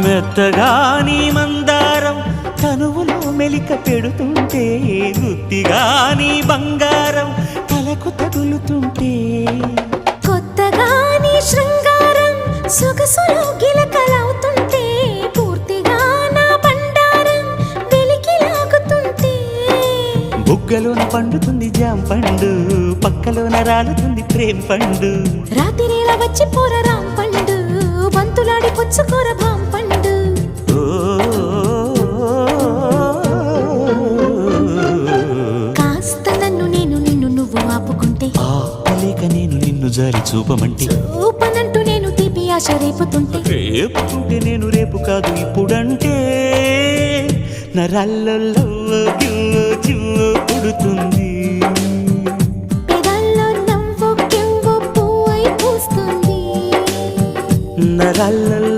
మెత్తగాని మందారం తనువులో మెలిక పెడుతుంటే గుత్తిగాని బంగారం తలకు తగులుతుంటే కొత్తగాని శృంగారం సొగసులో గిలకలవుతుంటే పూర్తిగా నా బండారం వెలికి లాగుతుంటే బుగ్గలోన పండుతుంది జాం పండు పక్కలోన రాలుతుంది ప్రేమ పండు రాత్రిలా వచ్చి పోర రాం పండు బంతులాడి పుచ్చుకోర భాం పండు కాస్త నన్ను నేను నిన్ను నువ్వు ఆపుకుంటే ఆపలేక నేను నిన్ను జారి చూపమంటే చూపనంటూ నేను తీపి ఆశ రేపుతుంటే రేపుతుంటే నేను రేపు కాదు ఇప్పుడంటే నరాల్లో గిల్లో చిల్లో పుడుతుంది పెదాల్లో నవ్వు కెవ్వు పువ్వై పూస్తుంది నరాల్లో